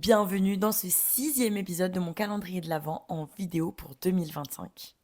Bienvenue dans ce 6e épisode de mon calendrier de l'Avent en vidéo pour 2025.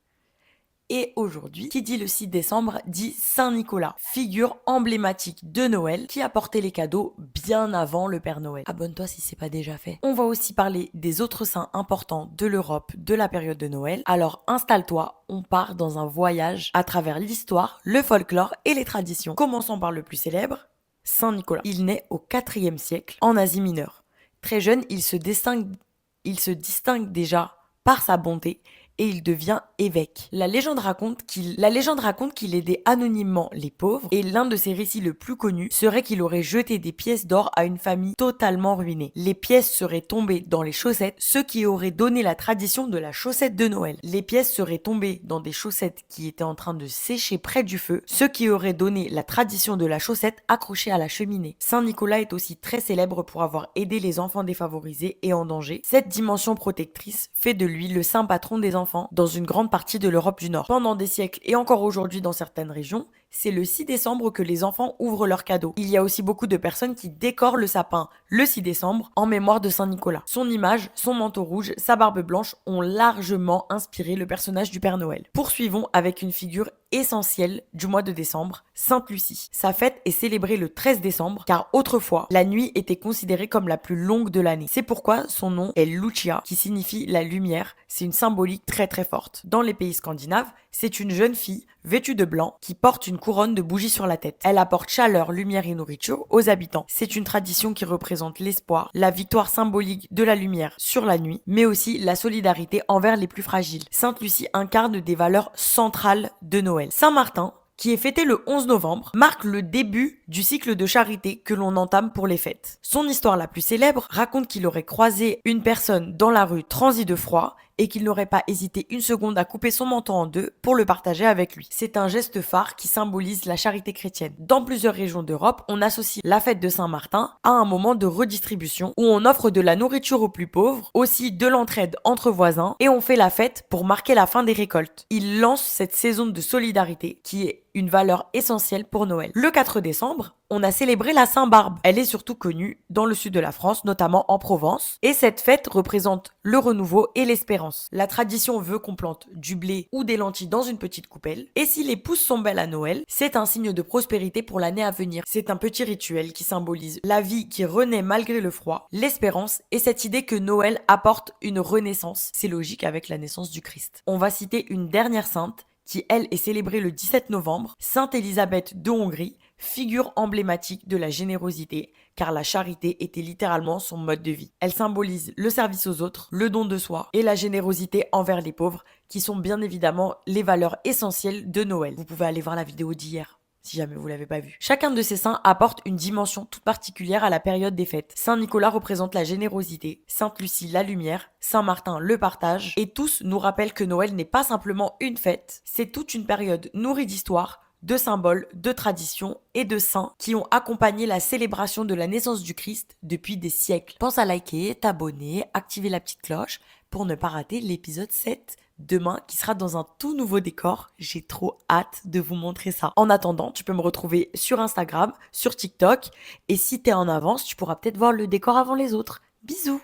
Et aujourd'hui, qui dit le 6 décembre dit Saint-Nicolas, figure emblématique de Noël qui apportait les cadeaux bien avant le Père Noël. Abonne-toi si c'est pas déjà fait. On va aussi parler des autres saints importants de l'Europe de la période de Noël. Alors installe-toi, on part dans un voyage à travers l'histoire, le folklore et les traditions. Commençons par le plus célèbre, Saint-Nicolas. Il naît au IVe siècle en Asie mineure. Très jeune, il se distingue déjà par sa bonté et il devient évêque. La légende raconte qu'il aidait anonymement les pauvres et l'un de ses récits le plus connu serait qu'il aurait jeté des pièces d'or à une famille totalement ruinée. Les pièces seraient tombées dans les chaussettes, ce qui aurait donné la tradition de la chaussette de Noël. Les pièces seraient tombées dans des chaussettes qui étaient en train de sécher près du feu, ce qui aurait donné la tradition de la chaussette accrochée à la cheminée. Saint Nicolas est aussi très célèbre pour avoir aidé les enfants défavorisés et en danger. Cette dimension protectrice fait de lui le saint patron des enfants dans une grande partie de l'Europe du Nord. Pendant des siècles et encore aujourd'hui dans certaines régions, c'est le 6 décembre que les enfants ouvrent leurs cadeaux. Il y a aussi beaucoup de personnes qui décorent le sapin le 6 décembre en mémoire de Saint Nicolas. Son image, son manteau rouge, sa barbe blanche ont largement inspiré le personnage du Père Noël. Poursuivons avec une figure essentielle du mois de décembre, Sainte Lucie. Sa fête est célébrée le 13 décembre car autrefois, la nuit était considérée comme la plus longue de l'année. C'est pourquoi son nom est Lucia qui signifie la lumière. C'est une symbolique très forte. Dans les pays scandinaves, c'est une jeune fille vêtue de blanc qui porte une couronne de bougies sur la tête. Elle apporte chaleur, lumière et nourriture aux habitants. C'est une tradition qui représente l'espoir, la victoire symbolique de la lumière sur la nuit, mais aussi la solidarité envers les plus fragiles. Sainte Lucie incarne des valeurs centrales de Noël. Saint-Martin, qui est fêté le 11 novembre, marque le début du cycle de charité que l'on entame pour les fêtes. Son histoire la plus célèbre raconte qu'il aurait croisé une personne dans la rue transie de froid et qu'il n'aurait pas hésité une seconde à couper son manteau en deux pour le partager avec lui. C'est un geste phare qui symbolise la charité chrétienne. Dans plusieurs régions d'Europe, on associe la fête de Saint-Martin à un moment de redistribution où on offre de la nourriture aux plus pauvres, aussi de l'entraide entre voisins et on fait la fête pour marquer la fin des récoltes. Il lance cette saison de solidarité qui est une valeur essentielle pour Noël. Le 4 décembre, on a célébré la Saint-Barbe. Elle est surtout connue dans le sud de la France, notamment en Provence. Et cette fête représente le renouveau et l'espérance. La tradition veut qu'on plante du blé ou des lentilles dans une petite coupelle. Et si les pousses sont belles à Noël, c'est un signe de prospérité pour l'année à venir. C'est un petit rituel qui symbolise la vie qui renaît malgré le froid, l'espérance et cette idée que Noël apporte une renaissance. C'est logique avec la naissance du Christ. On va citer une dernière sainte qui, elle, est célébrée le 17 novembre, Sainte Élisabeth de Hongrie, figure emblématique de la générosité, car la charité était littéralement son mode de vie. Elle symbolise le service aux autres, le don de soi et la générosité envers les pauvres, qui sont bien évidemment les valeurs essentielles de Noël. Vous pouvez aller voir la vidéo d'hier, si jamais vous l'avez pas vu. Chacun de ces saints apporte une dimension toute particulière à la période des fêtes. Saint Nicolas représente la générosité, Sainte Lucie la lumière, Saint Martin le partage, et tous nous rappellent que Noël n'est pas simplement une fête, c'est toute une période nourrie d'histoire, de symboles, de traditions et de saints qui ont accompagné la célébration de la naissance du Christ depuis des siècles. Pense à liker, t'abonner, activer la petite cloche pour ne pas rater l'épisode 7 demain qui sera dans un tout nouveau décor. J'ai trop hâte de vous montrer ça. En attendant, tu peux me retrouver sur Instagram, sur TikTok et si t'es en avance, tu pourras peut-être voir le décor avant les autres. Bisous!